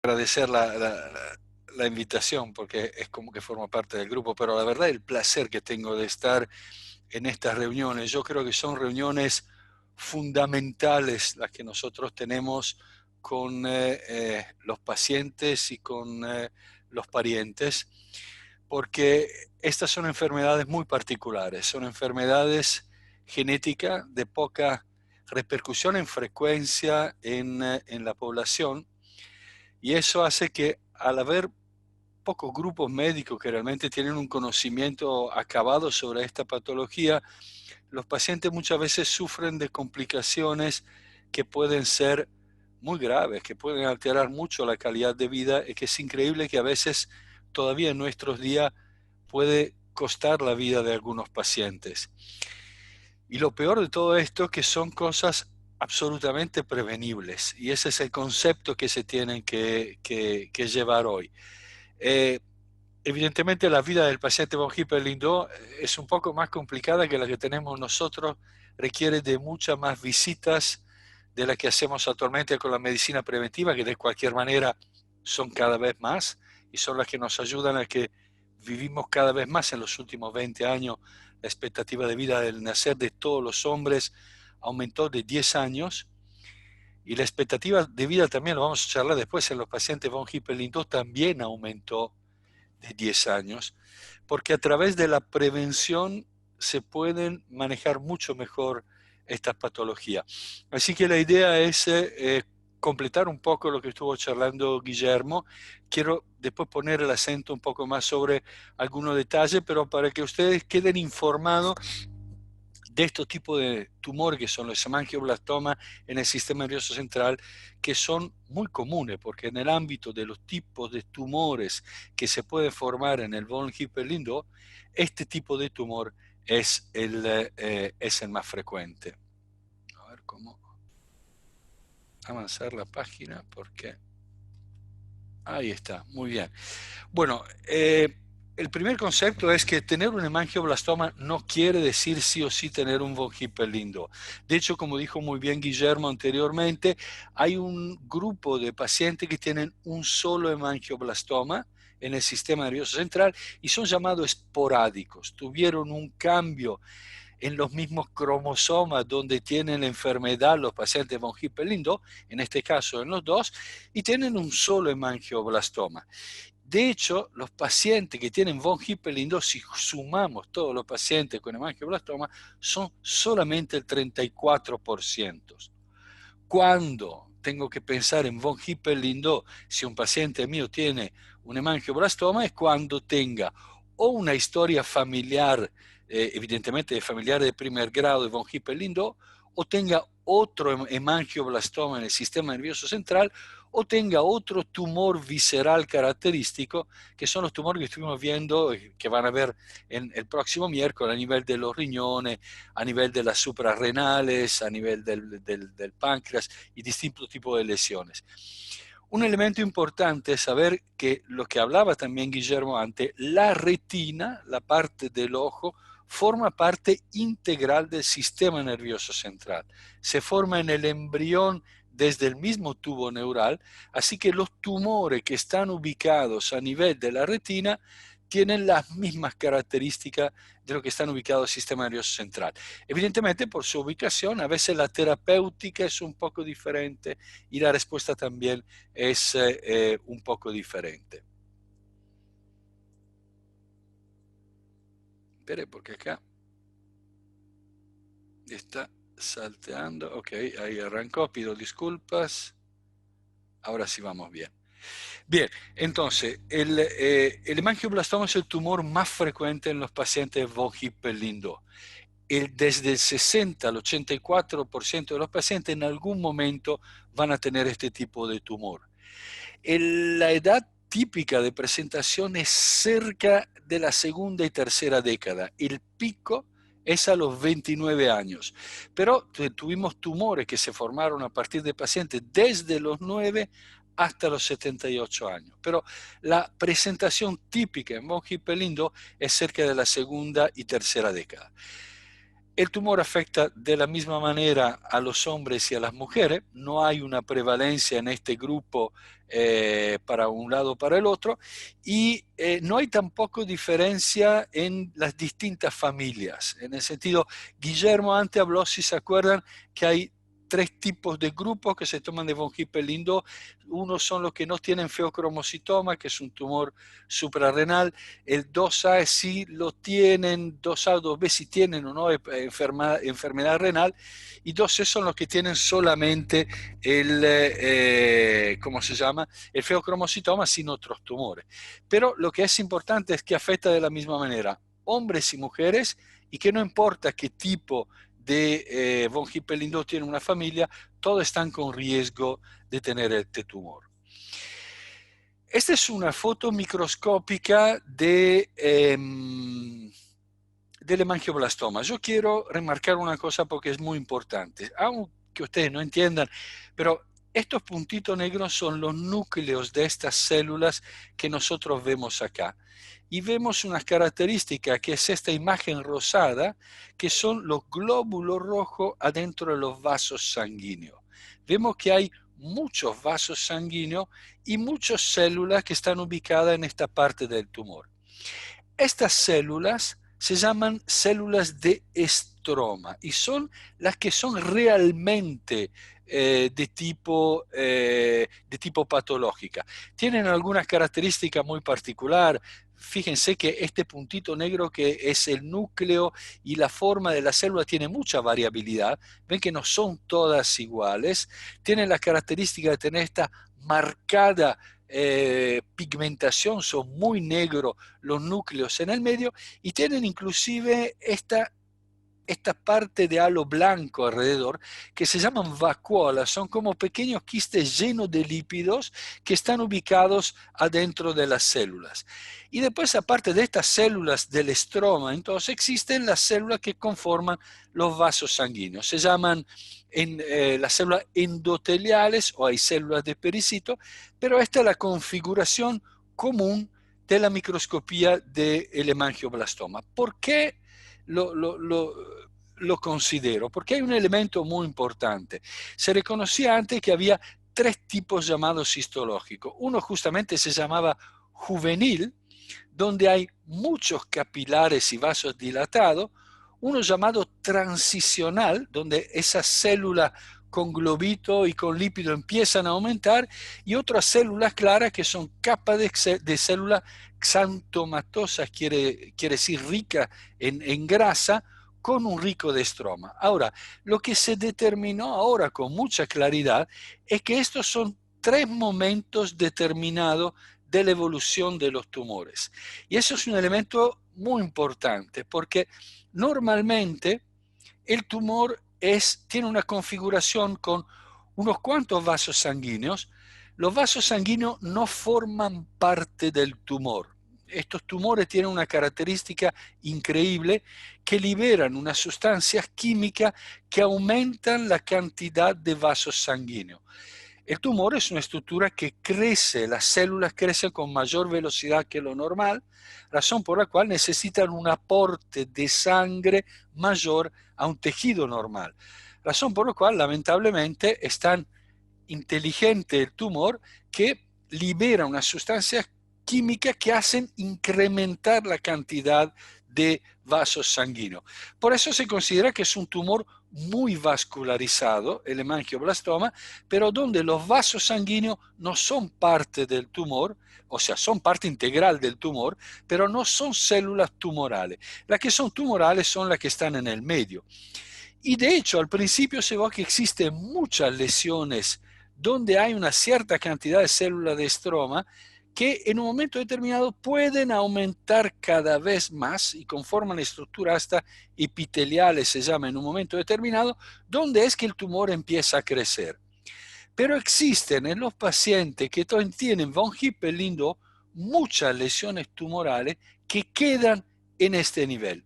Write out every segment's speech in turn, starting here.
agradecer la invitación porque es como que forma parte del grupo, pero la verdad el placer que tengo de estar en estas reuniones, yo creo que son reuniones fundamentales las que nosotros tenemos con los pacientes y con los parientes, porque estas son enfermedades muy particulares, son enfermedades genéticas de poca repercusión en frecuencia en la población, y eso hace que al haber pocos grupos médicos que realmente tienen un conocimiento acabado sobre esta patología, los pacientes muchas veces sufren de complicaciones que pueden ser muy graves, que pueden alterar mucho la calidad de vida y que es increíble que a veces todavía en nuestros días puede costar la vida de algunos pacientes. Y lo peor de todo esto es que son cosas absolutamente prevenibles y ese es el concepto que se tienen que llevar hoy. Eh, Evidentemente la vida del paciente con Hippel-Lindau es un poco más complicada que la que tenemos nosotros, requiere de muchas más visitas de las que hacemos actualmente con la medicina preventiva, que de cualquier manera son cada vez más y son las que nos ayudan a que vivimos cada vez más. En los últimos 20 años la expectativa de vida del nacer de todos los hombres aumentó de 10 años y la expectativa de vida también, lo vamos a charlar después, en los pacientes von Hippel-Lindau también aumentó de 10 años, porque a través de la prevención se pueden manejar mucho mejor estas patologías. Así que la idea es completar un poco lo que estuvo charlando Guillermo. Quiero después poner el acento un poco más sobre algunos detalles, pero para que ustedes queden informados de estos tipos de tumores que son los hemangioblastomas en el sistema nervioso central, que son muy comunes, porque en el ámbito de los tipos de tumores que se pueden formar en el von Hippel-Lindau, este tipo de tumor es el más frecuente. A ver cómo avanzar la página, porque ahí está, muy bien. Bueno, el primer concepto es que tener un hemangioblastoma no quiere decir sí o sí tener un von Hippel-Lindau. De hecho, como dijo muy bien Guillermo anteriormente, hay un grupo de pacientes que tienen un solo hemangioblastoma en el sistema nervioso central y son llamados esporádicos. Tuvieron un cambio en los mismos cromosomas donde tienen la enfermedad los pacientes von Hippel-Lindau, en este caso en los dos, y tienen un solo hemangioblastoma. De hecho, los pacientes que tienen von Hippel-Lindau, si sumamos todos los pacientes con hemangioblastoma, son solamente el 34%. Cuando tengo que pensar en von Hippel-Lindau, si un paciente mío tiene un hemangioblastoma, es cuando tenga o una historia familiar, evidentemente familiar de primer grado de von Hippel-Lindau, o tenga otro hemangioblastoma en el sistema nervioso central, o tenga otro tumor visceral característico, que son los tumores que estuvimos viendo, que van a ver en el próximo miércoles a nivel de los riñones, a nivel de las suprarrenales, a nivel del páncreas y distintos tipos de lesiones. Un elemento importante es saber que lo que hablaba también Guillermo antes, la retina, la parte del ojo, forma parte integral del sistema nervioso central. Se forma en el embrión desde el mismo tubo neural, así que los tumores que están ubicados a nivel de la retina tienen las mismas características de lo que están ubicados en el sistema nervioso central. Evidentemente, por su ubicación, a veces la terapéutica es un poco diferente y la respuesta también es un poco diferente. Espere, porque acá está salteando. Ok, ahí arrancó, pido disculpas. Ahora sí vamos bien. Bien, entonces, el hemangioblastoma es el tumor más frecuente en los pacientes von Hippel-Lindau. Desde el 60 al 84% de los pacientes en algún momento van a tener este tipo de tumor. La edad típica de presentación es cerca de la segunda y tercera década. El pico es a los 29 años, pero tuvimos tumores que se formaron a partir de pacientes desde los 9 hasta los 78 años. Pero la presentación típica en von Hippel-Lindau es cerca de la segunda y tercera década. El tumor afecta de la misma manera a los hombres y a las mujeres. No hay una prevalencia en este grupo para un lado o para el otro. Y no hay tampoco diferencia en las distintas familias. En el sentido, Guillermo antes habló, si se acuerdan, que hay tres tipos de grupos que se toman de von Hippel-Lindau. Uno son los que no tienen feocromocitoma, que es un tumor suprarrenal. El 2A sí lo tienen, 2A, 2B si tienen o no enfermedad renal, y 2C son los que tienen solamente ¿cómo se llama? El feocromocitoma sin otros tumores. Pero lo que es importante es que afecta de la misma manera hombres y mujeres, y que no importa qué tipo de von Hippel-Lindau tiene una familia, todos están con riesgo de tener este tumor. Esta es una foto microscópica del hemangioblastoma. Yo quiero remarcar una cosa porque es muy importante, aunque ustedes no entiendan, pero estos puntitos negros son los núcleos de estas células que nosotros vemos acá. Y vemos una característica que es esta imagen rosada, que son los glóbulos rojos adentro de los vasos sanguíneos. Vemos que hay muchos vasos sanguíneos y muchas células que están ubicadas en esta parte del tumor. Estas células se llaman células de estroma y son las que son realmente de tipo patológica. Tienen algunas características muy particulares. Fíjense que este puntito negro, que es el núcleo y la forma de la célula, tiene mucha variabilidad. Ven que no son todas iguales. Tienen la característica de tener esta marcada pigmentación, son muy negros los núcleos en el medio, y tienen inclusive esta parte de halo blanco alrededor, que se llaman vacuolas, son como pequeños quistes llenos de lípidos que están ubicados adentro de las células. Y después, aparte de estas células del estroma, entonces existen las células que conforman los vasos sanguíneos. Se llaman las células endoteliales, o hay células de pericito, pero esta es la configuración común de la microscopía del hemangioblastoma. ¿Por qué lo considero? Porque hay un elemento muy importante. Se reconocía antes que había tres tipos llamados histológicos. Uno justamente se llamaba juvenil, donde hay muchos capilares y vasos dilatados. Uno llamado transicional, donde esas células con globito y con lípido empiezan a aumentar, y otras células claras que son capas de células xantomatosas, quiere decir rica en grasa, con un rico de estroma. Ahora, lo que se determinó ahora con mucha claridad es que estos son tres momentos determinados de la evolución de los tumores. Y eso es un elemento muy importante, porque normalmente el tumor tiene una configuración con unos cuantos vasos sanguíneos. Los vasos sanguíneos no forman parte del tumor. Estos tumores tienen una característica increíble, que liberan unas sustancias químicas que aumentan la cantidad de vasos sanguíneos. El tumor es una estructura que crece, las células crecen con mayor velocidad que lo normal, razón por la cual necesitan un aporte de sangre mayor a un tejido normal. Razón por la cual, lamentablemente, es tan inteligente el tumor que libera unas sustancias químicas que hacen incrementar la cantidad de vasos sanguíneos. Por eso se considera que es un tumor muy vascularizado, el hemangioblastoma, pero donde los vasos sanguíneos no son parte del tumor, o sea, son parte integral del tumor, pero no son células tumorales. Las que son tumorales son las que están en el medio. Y de hecho, al principio se ve que existen muchas lesiones donde hay una cierta cantidad de células de estroma que en un momento determinado pueden aumentar cada vez más y conforman estructuras hasta epiteliales, se llama, en un momento determinado, donde es que el tumor empieza a crecer. Pero existen en los pacientes que tienen von Hippel-Lindau muchas lesiones tumorales que quedan en este nivel.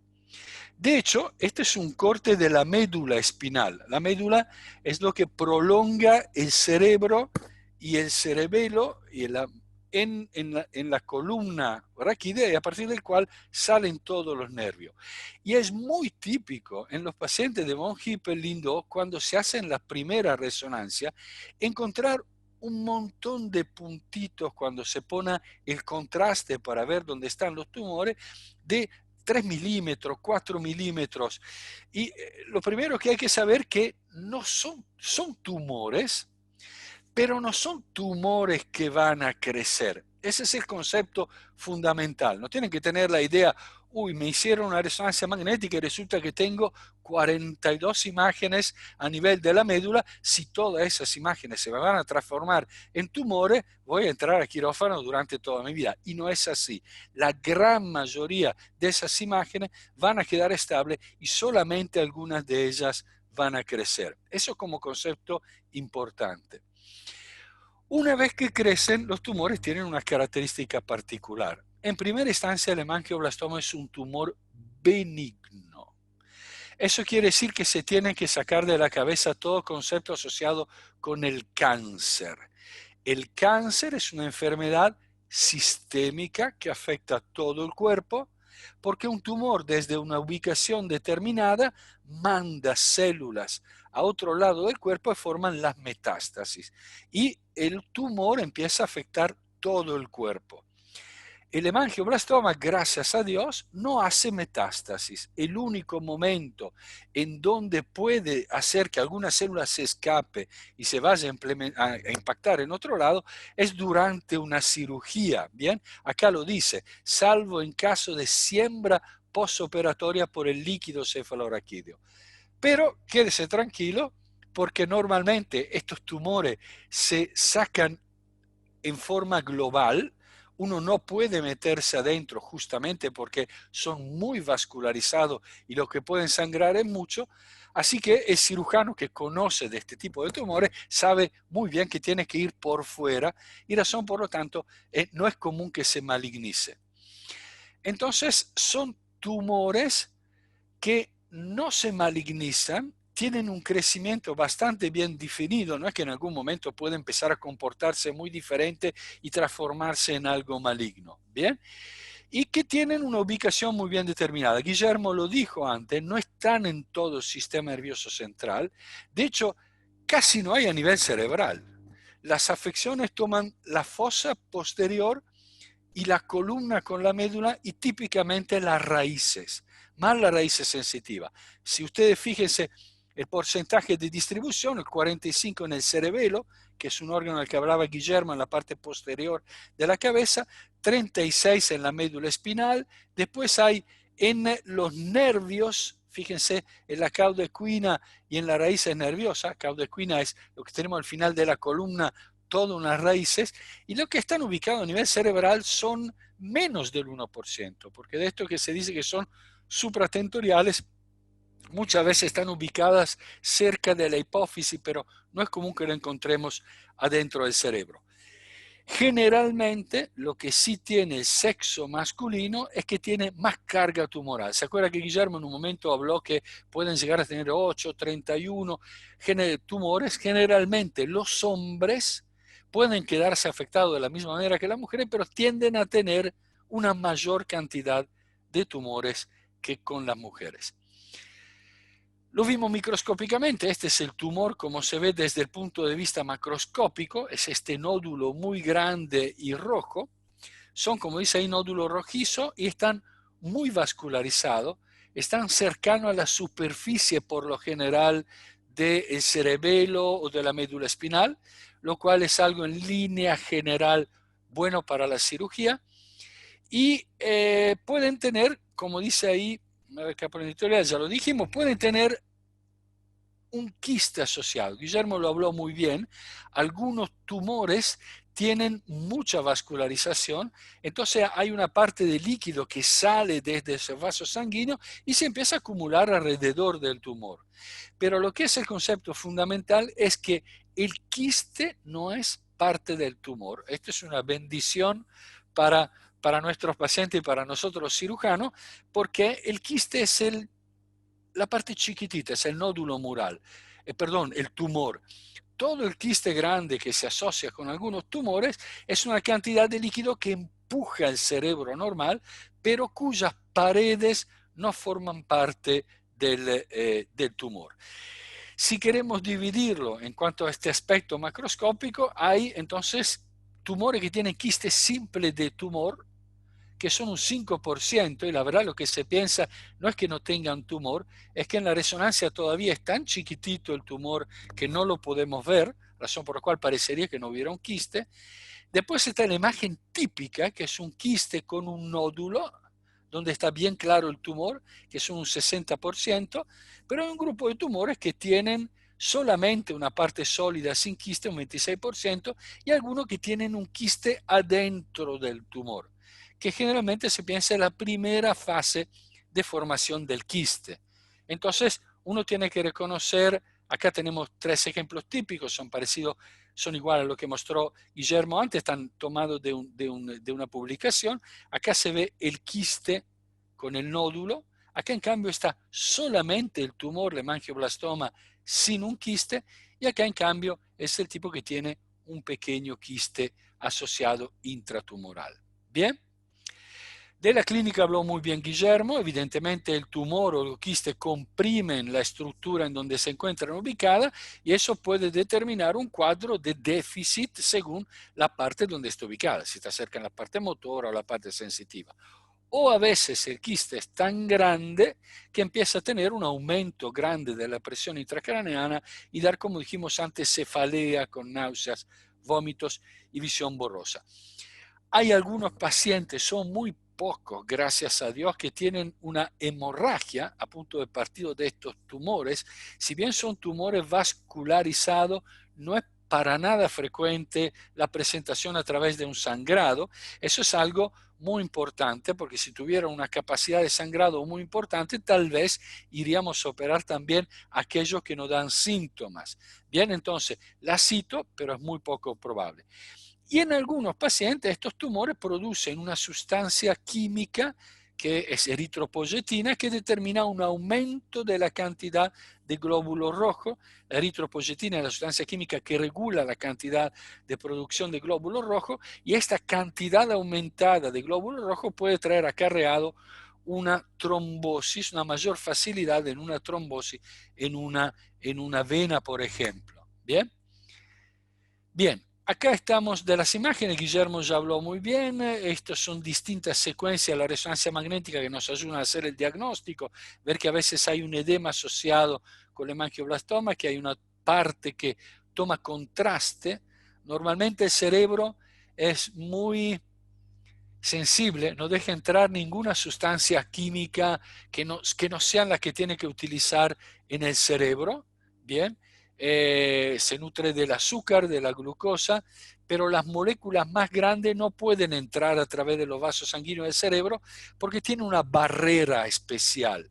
De hecho, este es un corte de la médula espinal. La médula es lo que prolonga el cerebro y el cerebelo, y en la columna raquídea, y a partir del cual salen todos los nervios. Y es muy típico en los pacientes de von Hippel-Lindau, cuando se hacen la primera resonancia, encontrar un montón de puntitos cuando se pone el contraste para ver dónde están los tumores, de 3 milímetros, 4 milímetros. Y lo primero que hay que saber que no son tumores, pero no son tumores que van a crecer. Ese es el concepto fundamental. No tienen que tener la idea, uy, me hicieron una resonancia magnética y resulta que tengo 42 imágenes a nivel de la médula. Si todas esas imágenes se van a transformar en tumores, voy a entrar a quirófano durante toda mi vida. Y no es así. La gran mayoría de esas imágenes van a quedar estables y solamente algunas de ellas van a crecer. Eso como concepto importante. Una vez que crecen, los tumores tienen una característica particular. En primera instancia, el hemangioblastoma es un tumor benigno. Eso quiere decir que se tiene que sacar de la cabeza todo concepto asociado con el cáncer. El cáncer es una enfermedad sistémica que afecta a todo el cuerpo, porque un tumor desde una ubicación determinada manda células a otro lado del cuerpo y forman las metástasis. Y el tumor empieza a afectar todo el cuerpo. El hemangioblastoma, gracias a Dios, no hace metástasis. El único momento en donde puede hacer que alguna célula se escape y se vaya a impactar en otro lado es durante una cirugía. Bien, acá lo dice, salvo en caso de siembra postoperatoria por el líquido cefalorraquídeo. Pero quédese tranquilo, porque normalmente estos tumores se sacan en forma global. Uno no puede meterse adentro justamente porque son muy vascularizados y lo que pueden sangrar es mucho. Así que el cirujano que conoce de este tipo de tumores sabe muy bien que tiene que ir por fuera y razón por lo tanto no es común que se malignice. Entonces son tumores que no se malignizan, tienen un crecimiento bastante bien definido, no es que en algún momento puede empezar a comportarse muy diferente y transformarse en algo maligno, ¿bien? Y que tienen una ubicación muy bien determinada. Guillermo lo dijo antes, no están en todo el sistema nervioso central, de hecho, casi no hay a nivel cerebral. Las afecciones toman la fosa posterior y la columna con la médula y típicamente las raíces, más las raíces sensitivas. Si ustedes fíjense el porcentaje de distribución, el 45 en el cerebelo, que es un órgano del que hablaba Guillermo en la parte posterior de la cabeza, 36 en la médula espinal, después hay en los nervios, fíjense en la cauda equina y en las raíces nerviosas, cauda equina es lo que tenemos al final de la columna, todas unas raíces, y lo que están ubicados a nivel cerebral son menos del 1%, porque de esto que se dice que son supratentoriales, muchas veces están ubicadas cerca de la hipófisis, pero no es común que lo encontremos adentro del cerebro. Generalmente, lo que sí tiene el sexo masculino es que tiene más carga tumoral. ¿Se acuerda que Guillermo en un momento habló que pueden llegar a tener 8, 31 tumores? Generalmente los hombres pueden quedarse afectados de la misma manera que las mujeres, pero tienden a tener una mayor cantidad de tumores que con las mujeres. Lo vimos microscópicamente, este es el tumor como se ve desde el punto de vista macroscópico, es este nódulo muy grande y rojo, son como dice ahí nódulos rojizos y están muy vascularizados, están cercanos a la superficie por lo general del cerebelo o de la médula espinal, lo cual es algo en línea general bueno para la cirugía y pueden tener, como dice ahí, una capa editorial, ya lo dijimos, pueden tener un quiste asociado. Guillermo lo habló muy bien. Algunos tumores tienen mucha vascularización, entonces hay una parte de líquido que sale desde ese vaso sanguíneo y se empieza a acumular alrededor del tumor. Pero lo que es el concepto fundamental es que el quiste no es parte del tumor. Esto es una bendición para nuestros pacientes y para nosotros los cirujanos, porque el quiste es la parte chiquitita, es el nódulo mural, perdón, el tumor. todo el quiste grande que se asocia con algunos tumores es una cantidad de líquido que empuja el cerebro normal, pero cuyas paredes no forman parte del tumor. Si queremos dividirlo en cuanto a este aspecto macroscópico, hay entonces tumores que tienen quiste simple de tumor, que son un 5%, y la verdad lo que se piensa no es que no tengan tumor, es que en la resonancia todavía es tan chiquitito el tumor que no lo podemos ver, razón por la cual parecería que no hubiera un quiste. Después está la imagen típica, que es un quiste con un nódulo, donde está bien claro el tumor, que son un 60%, pero hay un grupo de tumores que tienen solamente una parte sólida sin quiste, un 26%, y algunos que tienen un quiste adentro del tumor, que generalmente se piensa en la primera fase de formación del quiste. Entonces, uno tiene que reconocer, acá tenemos 3 ejemplos típicos, son parecidos, son iguales a lo que mostró Guillermo antes, están tomados de una publicación. Acá se ve el quiste con el nódulo, acá en cambio está solamente el tumor, el hemangioblastoma, sin un quiste, y acá en cambio es el tipo que tiene un pequeño quiste asociado intratumoral. Bien. De la clínica habló muy bien Guillermo, evidentemente el tumor o el quiste comprimen la estructura en donde se encuentran ubicadas y eso puede determinar un cuadro de déficit según la parte donde está ubicada, si está cerca en la parte motora o la parte sensitiva. O a veces el quiste es tan grande que empieza a tener un aumento grande de la presión intracraneana y dar, como dijimos antes, cefalea con náuseas, vómitos y visión borrosa. Hay algunos pacientes, son muy pocos, gracias a Dios, que tienen una hemorragia a punto de partir de estos tumores. Si bien son tumores vascularizados, no es para nada frecuente la presentación a través de un sangrado. Eso es algo muy importante, porque si tuviera una capacidad de sangrado muy importante, tal vez iríamos a operar también aquellos que no dan síntomas. Bien, entonces la cito, pero es muy poco probable. Y en algunos pacientes estos tumores producen una sustancia química que es eritropoyetina, que determina un aumento de la cantidad de glóbulos rojos. La eritropoyetina es la sustancia química que regula la cantidad de producción de glóbulos rojos, y esta cantidad aumentada de glóbulos rojos puede traer acarreado una trombosis, una mayor facilidad en una trombosis en una vena, por ejemplo. ¿Bien? Bien, acá estamos de las imágenes, Guillermo ya habló muy bien, estas son distintas secuencias de la resonancia magnética que nos ayudan a hacer el diagnóstico, ver que a veces hay un edema asociado con el hemangioblastoma, que hay una parte que toma contraste. Normalmente el cerebro es muy sensible, no deja entrar ninguna sustancia química que no sean las que tiene que utilizar en el cerebro, ¿bien? Se nutre del azúcar, de la glucosa, pero las moléculas más grandes no pueden entrar a través de los vasos sanguíneos del cerebro porque tiene una barrera especial.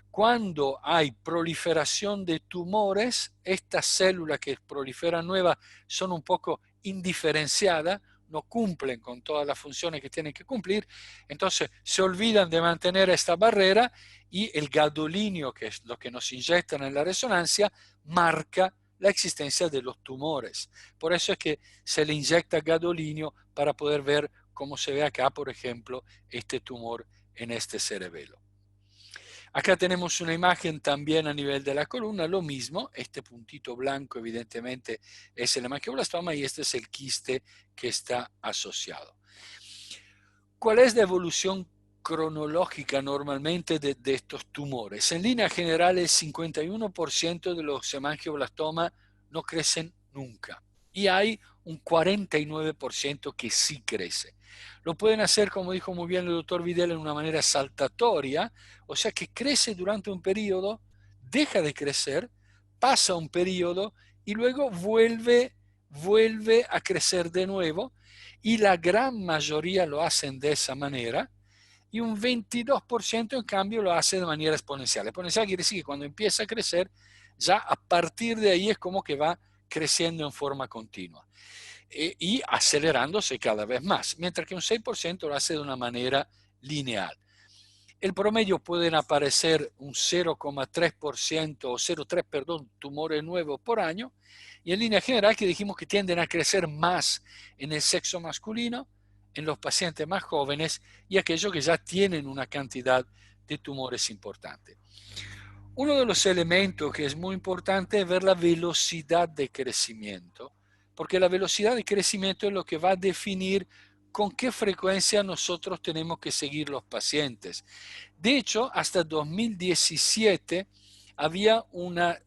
Cuando hay proliferación de tumores, estas células que proliferan nuevas son un poco indiferenciadas, no cumplen con todas las funciones que tienen que cumplir, entonces se olvidan de mantener esta barrera y el gadolinio, que es lo que nos inyectan en la resonancia, marca la existencia de los tumores. Por eso es que se le inyecta gadolinio para poder ver cómo se ve acá, por ejemplo, este tumor en este cerebelo. Acá tenemos una imagen también a nivel de la columna, lo mismo, este puntito blanco evidentemente es el hemangioblastoma y este es el quiste que está asociado. ¿Cuál es la evolución cronológica normalmente de estos tumores? En línea general, el 51% de los hemangioblastomas no crecen nunca y hay un 49% que sí crece. Lo pueden hacer, como dijo muy bien el doctor Videla, en una manera saltatoria, o sea que crece durante un periodo, deja de crecer, pasa un periodo y luego vuelve a crecer de nuevo, y la gran mayoría lo hacen de esa manera, y un 22% en cambio lo hace de manera exponencial. Exponencial quiere decir que cuando empieza a crecer, ya a partir de ahí es como que va creciendo en forma continua y acelerándose cada vez más, mientras que un 6% lo hace de una manera lineal. el promedio pueden aparecer un 0,3% o 0,3, perdón, tumores nuevos por año, y en línea general que dijimos que tienden a crecer más en el sexo masculino, en los pacientes más jóvenes y aquellos que ya tienen una cantidad de tumores importante. Uno de los elementos que es muy importante es ver la velocidad de crecimiento, porque la velocidad de crecimiento es lo que va a definir con qué frecuencia nosotros tenemos que seguir los pacientes. De hecho, hasta 2017 había una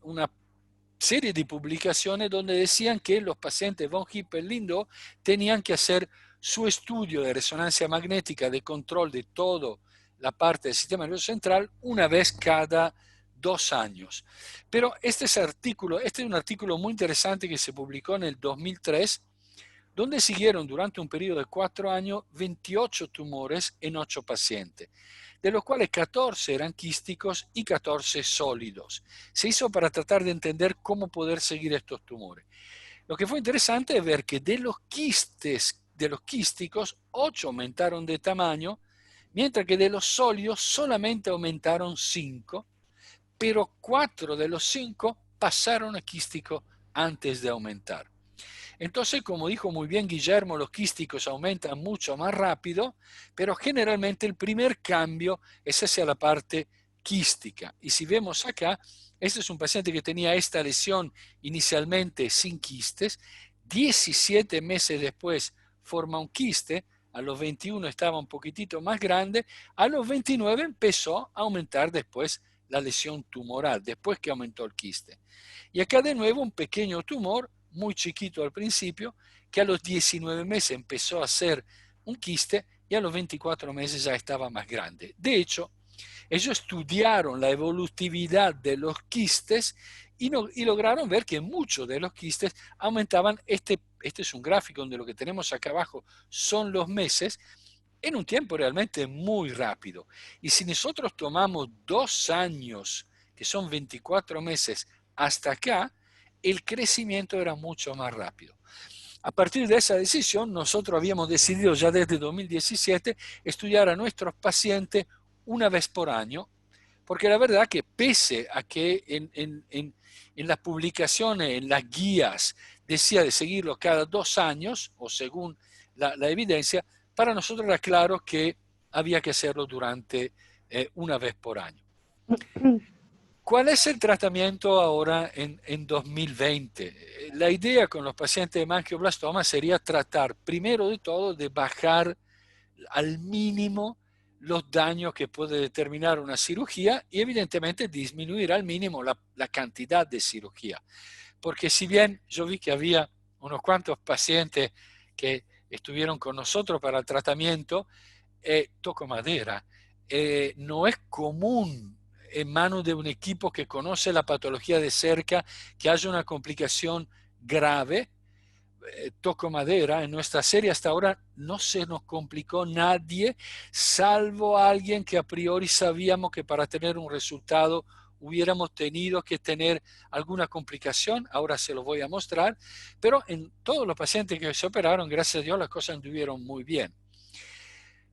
serie de publicaciones donde decían que los pacientes von Hippel-Lindau tenían que hacer su estudio de resonancia magnética de control de toda la parte del sistema nervioso central una vez cada 2 años. Pero este es un artículo muy interesante que se publicó en el 2003, donde siguieron durante un periodo de 4 años 28 tumores en 8 pacientes, de los cuales 14 eran quísticos y 14 sólidos. Se hizo para tratar de entender cómo poder seguir estos tumores. Lo que fue interesante es ver que de los quísticos, 8 aumentaron de tamaño, mientras que de los sólidos solamente aumentaron 5, pero 4 de los 5 pasaron a quístico antes de aumentar. Entonces, como dijo muy bien Guillermo, los quísticos aumentan mucho más rápido, pero generalmente el primer cambio es hacia la parte quística. Y si vemos acá, este es un paciente que tenía esta lesión inicialmente sin quistes, 17 meses después forma un quiste, a los 21 estaba un poquitito más grande, a los 29 empezó a aumentar después la lesión tumoral, después que aumentó el quiste. Y acá de nuevo un pequeño tumor, muy chiquito al principio, que a los 19 meses empezó a ser un quiste y a los 24 meses ya estaba más grande. De hecho, ellos estudiaron la evolutividad de los quistes y lograron ver que muchos de los quistes aumentaban. Este es un gráfico donde lo que tenemos acá abajo son los meses, en un tiempo realmente muy rápido. Y si nosotros tomamos 2 años, que son 24 meses, hasta acá, el crecimiento era mucho más rápido. A partir de esa decisión, nosotros habíamos decidido ya desde 2017 estudiar a nuestros pacientes una vez por año, porque la verdad que pese a que en las publicaciones, en las guías, decía de seguirlo cada 2 años, o según la evidencia, para nosotros era claro que había que hacerlo durante una vez por año. ¿Cuál es el tratamiento ahora en 2020? La idea con los pacientes de mangioblastoma sería tratar, primero de todo, de bajar al mínimo los daños que puede determinar una cirugía y evidentemente disminuir al mínimo la cantidad de cirugía. Porque si bien yo vi que había unos cuantos pacientes que estuvieron con nosotros para el tratamiento, toco madera, no es común en manos de un equipo que conoce la patología de cerca que haya una complicación grave. Toco madera, en nuestra serie hasta ahora no se nos complicó nadie, salvo alguien que a priori sabíamos que para tener un resultado hubiéramos tenido que tener alguna complicación, ahora se lo voy a mostrar, pero en todos los pacientes que se operaron, gracias a Dios, las cosas anduvieron muy bien.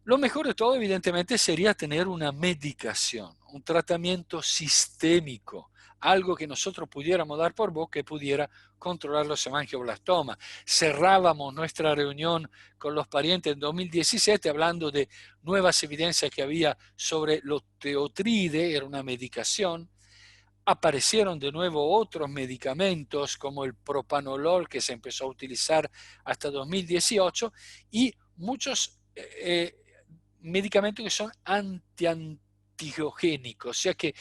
Lo mejor de todo, evidentemente, sería tener una medicación, un tratamiento sistémico, algo que nosotros pudiéramos dar por boca y pudiera controlar los hemangioblastomas. Cerrábamos nuestra reunión con los parientes en 2017 hablando de nuevas evidencias que había sobre los teotride, era una medicación. Aparecieron de nuevo otros medicamentos como el propanolol que se empezó a utilizar hasta 2018 y muchos medicamentos que son antiangiogénicos, o sea que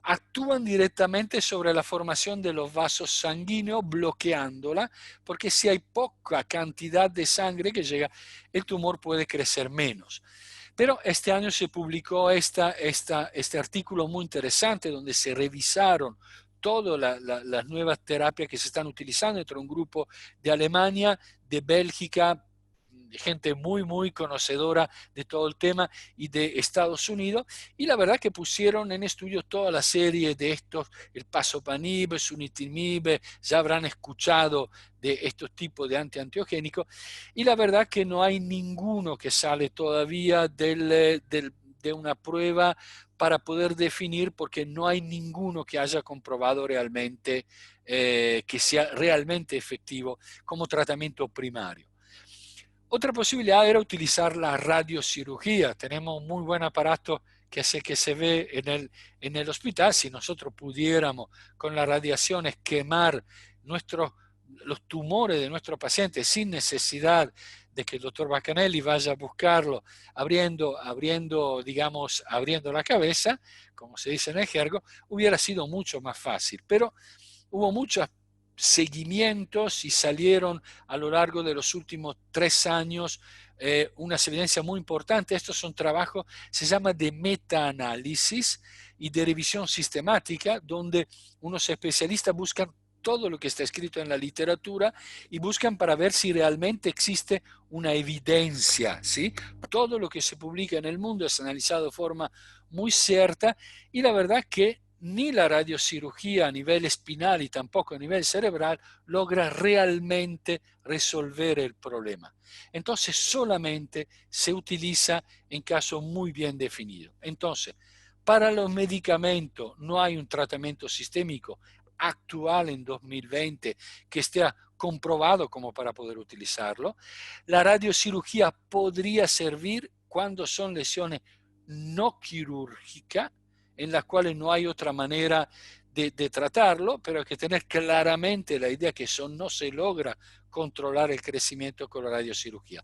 actúan directamente sobre la formación de los vasos sanguíneos bloqueándola, porque si hay poca cantidad de sangre que llega, el tumor puede crecer menos. Pero este año se publicó este artículo muy interesante donde se revisaron todas las nuevas terapias que se están utilizando entre un grupo de Alemania, de Bélgica, gente muy conocedora de todo el tema y de Estados Unidos, y la verdad que pusieron en estudio toda la serie de estos, el pazopanib, sunitinib, ya habrán escuchado de estos tipos de antiangiogénicos, y la verdad que no hay ninguno que sale todavía del de una prueba para poder definir, porque no hay ninguno que haya comprobado realmente que sea realmente efectivo como tratamiento primario. Otra posibilidad era utilizar la radiocirugía. Tenemos un muy buen aparato que es el que se ve en el hospital. Si nosotros pudiéramos con las radiaciones quemar los tumores de nuestros pacientes sin necesidad de que el doctor Bacanelli vaya a buscarlo digamos, abriendo la cabeza, como se dice en el jergo, hubiera sido mucho más fácil. Pero hubo muchos seguimientos y salieron a lo largo de los últimos 3 años unas evidencias muy importantes. Estos son trabajos, se llama de metaanálisis y de revisión sistemática, donde unos especialistas buscan todo lo que está escrito en la literatura y buscan para ver si realmente existe una evidencia, ¿sí? Todo lo que se publica en el mundo es analizado de forma muy cierta y la verdad que ni la radiocirugía a nivel espinal y tampoco a nivel cerebral logra realmente resolver el problema. Entonces solamente se utiliza en casos muy bien definidos. Entonces, para los medicamentos no hay un tratamiento sistémico actual en 2020 que esté comprobado como para poder utilizarlo. La radiocirugía podría servir cuando son lesiones no quirúrgicas, en las cuales no hay otra manera de tratarlo, pero hay que tener claramente la idea que eso no se logra controlar el crecimiento con la radiocirugía.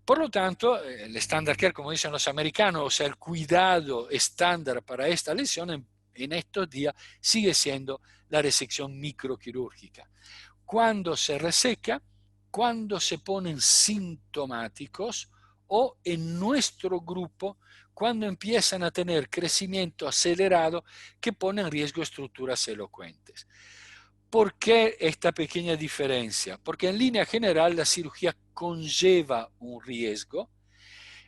Por lo tanto, el estándar care, como dicen los americanos, o sea, el cuidado estándar para esta lesión en estos días sigue siendo la resección microquirúrgica. Cuando se reseca, cuando se ponen sintomáticos o en nuestro grupo, cuando empiezan a tener crecimiento acelerado que pone en riesgo estructuras elocuentes. ¿Por qué esta pequeña diferencia? Porque en línea general la cirugía conlleva un riesgo.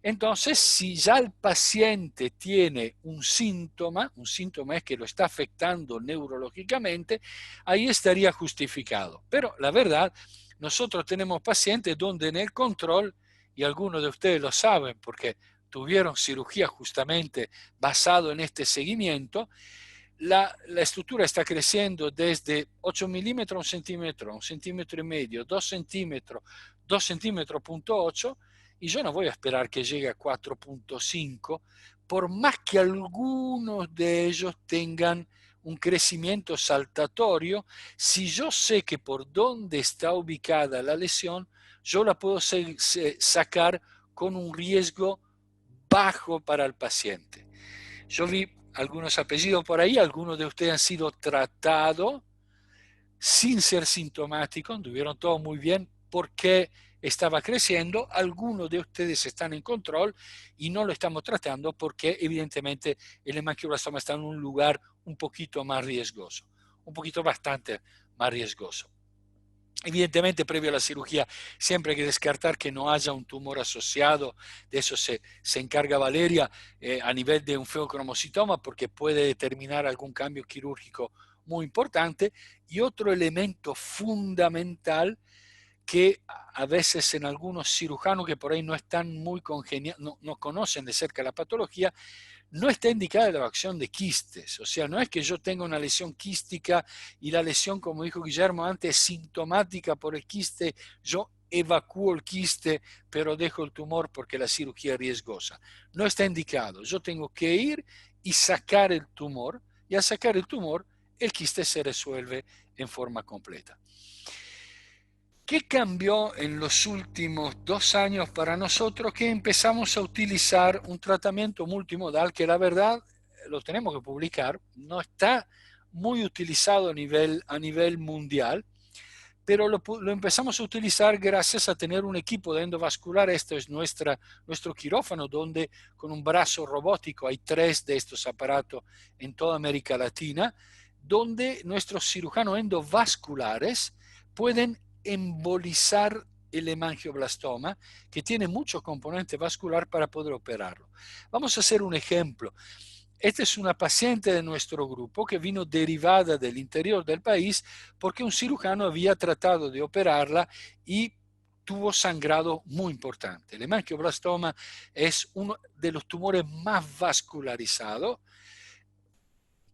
Entonces, si ya el paciente tiene un síntoma es que lo está afectando neurológicamente, ahí estaría justificado. Pero la verdad, nosotros tenemos pacientes donde en el control, y algunos de ustedes lo saben porque tuvieron cirugía justamente basado en este seguimiento, la estructura está creciendo desde 8 milímetros a 1 centímetro y medio, 2 centímetros, 2 centímetros punto 8, y yo no voy a esperar que llegue a 4.5, por más que algunos de ellos tengan un crecimiento saltatorio. Si yo sé que por dónde está ubicada la lesión, yo la puedo sacar con un riesgo bajo para el paciente. Yo vi algunos apellidos por ahí, algunos de ustedes han sido tratados sin ser sintomáticos, anduvieron todo muy bien porque estaba creciendo, algunos de ustedes están en control y no lo estamos tratando porque evidentemente el hemangioblastoma está en un lugar un poquito más riesgoso, un poquito bastante más riesgoso. Evidentemente, previo a la cirugía, siempre hay que descartar que no haya un tumor asociado. De eso se encarga Valeria a nivel de un feocromocitoma, porque puede determinar algún cambio quirúrgico muy importante. Y otro elemento fundamental que a veces en algunos cirujanos que por ahí no están muy congeniados, no conocen de cerca la patología, no está indicada la evacuación de quistes. O sea, no es que yo tenga una lesión quística y la lesión, como dijo Guillermo antes, es sintomática por el quiste, yo evacúo el quiste, pero dejo el tumor porque la cirugía es riesgosa. No está indicado. Yo tengo que ir y sacar el tumor, y al sacar el tumor, el quiste se resuelve en forma completa. ¿Qué cambió en los últimos 2 años para nosotros? Que empezamos a utilizar un tratamiento multimodal que la verdad lo tenemos que publicar, no está muy utilizado a nivel mundial, pero lo empezamos a utilizar gracias a tener un equipo de endovascular. Este es nuestro quirófano, donde con un brazo robótico hay 3 de estos aparatos en toda América Latina, donde nuestros cirujanos endovasculares pueden embolizar el hemangioblastoma, que tiene mucho componente vascular para poder operarlo. Vamos a hacer un ejemplo. Esta es una paciente de nuestro grupo que vino derivada del interior del país porque un cirujano había tratado de operarla y tuvo sangrado muy importante. El hemangioblastoma es uno de los tumores más vascularizados.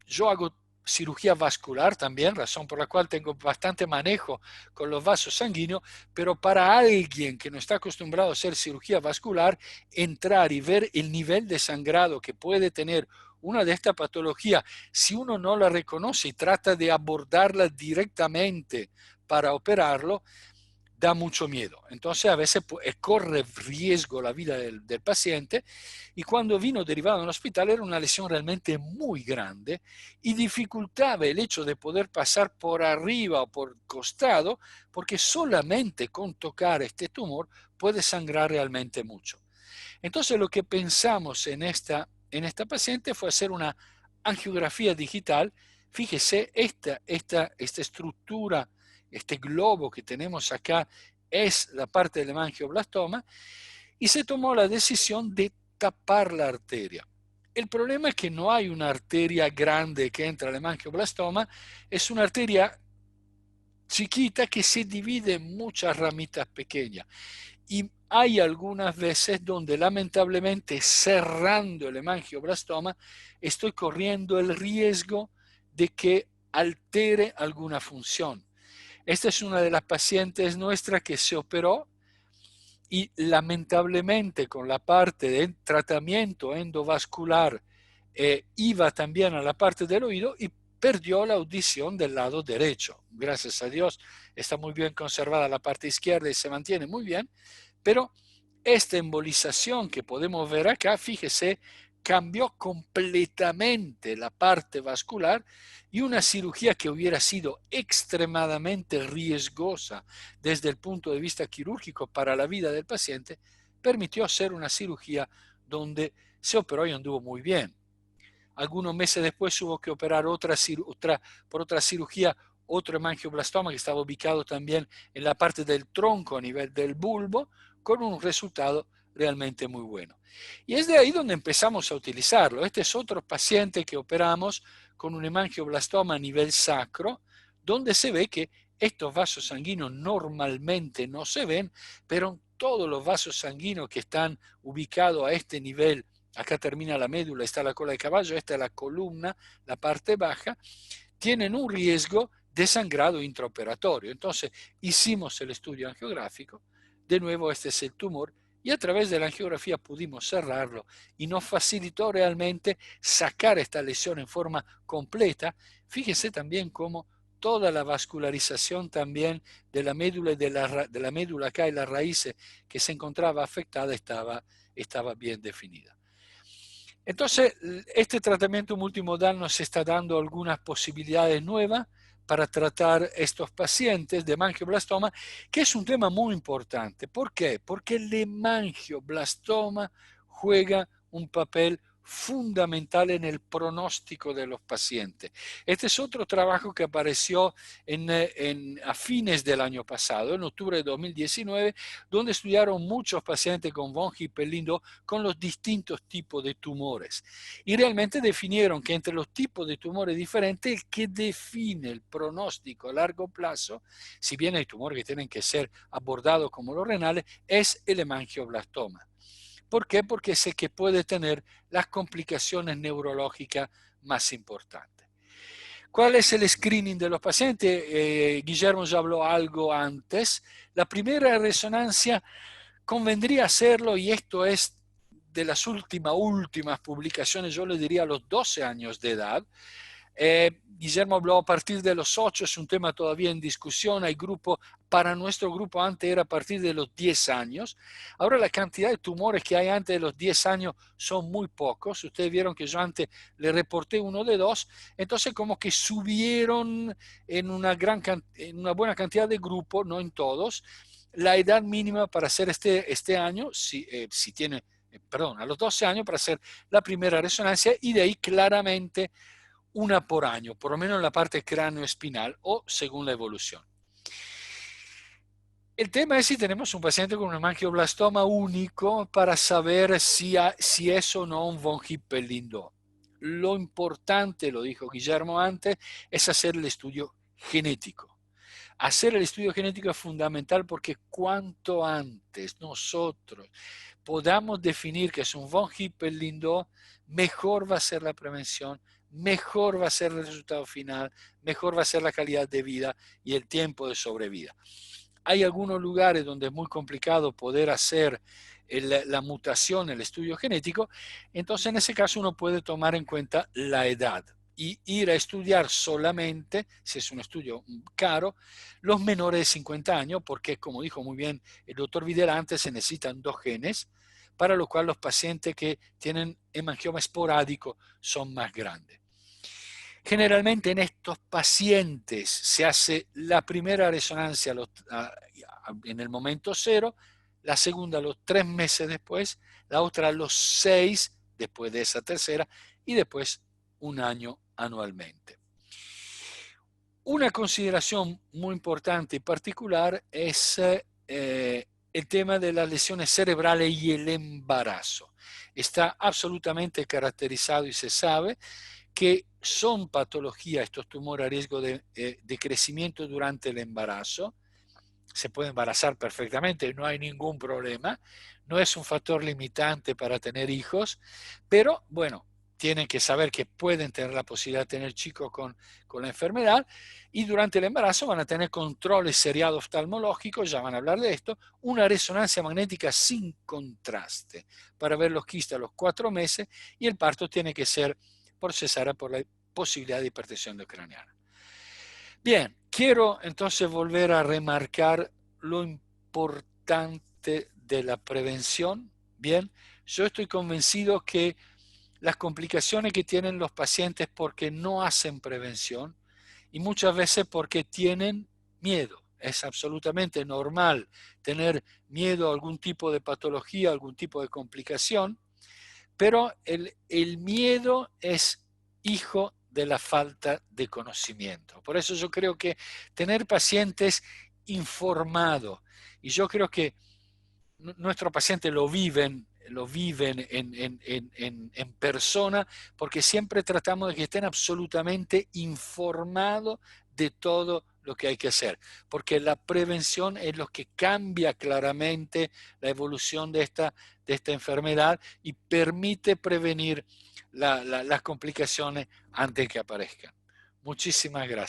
Yo hago cirugía vascular también, razón por la cual tengo bastante manejo con los vasos sanguíneos, pero para alguien que no está acostumbrado a hacer cirugía vascular, entrar y ver el nivel de sangrado que puede tener una de estas patologías, si uno no la reconoce y trata de abordarla directamente para operarlo, da mucho miedo. Entonces a veces corre riesgo la vida del paciente, y cuando vino derivado en el hospital era una lesión realmente muy grande y dificultaba el hecho de poder pasar por arriba o por costado, porque solamente con tocar este tumor puede sangrar realmente mucho. Entonces lo que pensamos en esta paciente fue hacer una angiografía digital. Fíjese, esta estructura, este globo que tenemos acá es la parte del hemangioblastoma, y se tomó la decisión de tapar la arteria. El problema es que no hay una arteria grande que entra al hemangioblastoma, es una arteria chiquita que se divide en muchas ramitas pequeñas. Y hay algunas veces donde lamentablemente cerrando el hemangioblastoma estoy corriendo el riesgo de que altere alguna función. Esta es una de las pacientes nuestras que se operó y lamentablemente con la parte de tratamiento endovascular iba también a la parte del oído y perdió la audición del lado derecho. Gracias a Dios está muy bien conservada la parte izquierda y se mantiene muy bien, pero esta embolización que podemos ver acá, fíjese, cambió completamente la parte vascular, y una cirugía que hubiera sido extremadamente riesgosa desde el punto de vista quirúrgico para la vida del paciente, permitió hacer una cirugía donde se operó y anduvo muy bien. Algunos meses después hubo que operar por otra cirugía, otro hemangioblastoma que estaba ubicado también en la parte del tronco a nivel del bulbo, con un resultado realmente muy bueno. Y es de ahí donde empezamos a utilizarlo. Este es otro paciente que operamos con un hemangioblastoma a nivel sacro, donde se ve que estos vasos sanguíneos normalmente no se ven, pero todos los vasos sanguíneos que están ubicados a este nivel, acá termina la médula, está la cola de caballo, esta es la columna, la parte baja, tienen un riesgo de sangrado intraoperatorio. Entonces hicimos el estudio angiográfico, de nuevo este es el tumor, y a través de la angiografía pudimos cerrarlo y nos facilitó realmente sacar esta lesión en forma completa. Fíjense también cómo toda la vascularización también de la médula y de la médula acá y las raíces que se encontraba afectada estaba bien definida. Entonces, este tratamiento multimodal nos está dando algunas posibilidades nuevas para tratar estos pacientes de hemangioblastoma, que es un tema muy importante. ¿Por qué? Porque el hemangioblastoma juega un papel fundamental en el pronóstico de los pacientes. Este es otro trabajo que apareció a fines del año pasado, en octubre de 2019, donde estudiaron muchos pacientes con von Hippel-Lindau con los distintos tipos de tumores. Y realmente definieron que entre los tipos de tumores diferentes, el que define el pronóstico a largo plazo, si bien hay tumores que tienen que ser abordados como los renales, es el hemangioblastoma. ¿Por qué? Porque es el que puede tener las complicaciones neurológicas más importantes. ¿Cuál es el screening de los pacientes? Guillermo ya habló algo antes. La primera resonancia convendría hacerlo, y esto es de las últimas publicaciones, yo le diría a los 12 años de edad. Guillermo habló a partir de los 8, es un tema todavía en discusión. Hay grupo, para nuestro grupo antes era a partir de los 10 años. Ahora la cantidad de tumores que hay antes de los 10 años son muy pocos. Ustedes vieron que yo antes le reporté uno de 2, entonces como que subieron en una buena cantidad de grupos, no en todos, la edad mínima para hacer este año, si tiene, perdón, a los 12 años para hacer la primera resonancia, y de ahí claramente una por año, por lo menos en la parte cráneo-espinal o según la evolución. El tema es si tenemos un paciente con un hemangioblastoma único para saber si es o no un von Hippel-Lindau. Lo importante, lo dijo Guillermo antes, es hacer el estudio genético. Hacer el estudio genético es fundamental porque cuanto antes nosotros podamos definir que es un von Hippel-Lindau, mejor va a ser la prevención, mejor va a ser el resultado final, mejor va a ser la calidad de vida y el tiempo de sobrevida. Hay algunos lugares donde es muy complicado poder hacer la mutación, el estudio genético, entonces en ese caso uno puede tomar en cuenta la edad y ir a estudiar solamente, si es un estudio caro, los menores de 50 años, porque como dijo muy bien el doctor Videla antes, se necesitan 2 genes, para lo cual los pacientes que tienen hemangioma esporádico son más grandes. Generalmente en estos pacientes se hace la primera resonancia en el momento 0, la segunda a los 3 meses después, la otra a los 6 después de esa tercera y después 1 año anualmente. Una consideración muy importante y particular es el tema de las lesiones cerebrales y el embarazo. Está absolutamente caracterizado y se sabe que son patologías, estos tumores a riesgo de crecimiento durante el embarazo. Se puede embarazar perfectamente, no hay ningún problema, no es un factor limitante para tener hijos, pero bueno, tienen que saber que pueden tener la posibilidad de tener chicos con la enfermedad y durante el embarazo van a tener controles seriados oftalmológicos, ya van a hablar de esto, una resonancia magnética sin contraste para ver los quistes a los 4 meses y el parto tiene que ser por cesárea por la posibilidad de hipertensión craneana. Bien, quiero entonces volver a remarcar lo importante de la prevención. Bien, yo estoy convencido que las complicaciones que tienen los pacientes porque no hacen prevención y muchas veces porque tienen miedo. Es absolutamente normal tener miedo a algún tipo de patología, algún tipo de complicación, pero el miedo es hijo de la falta de conocimiento. Por eso yo creo que tener pacientes informados, y yo creo que nuestros pacientes lo viven en persona, porque siempre tratamos de que estén absolutamente informados de todo lo que hay que hacer, porque la prevención es lo que cambia claramente la evolución de esta enfermedad y permite prevenir las complicaciones antes que aparezcan. Muchísimas gracias.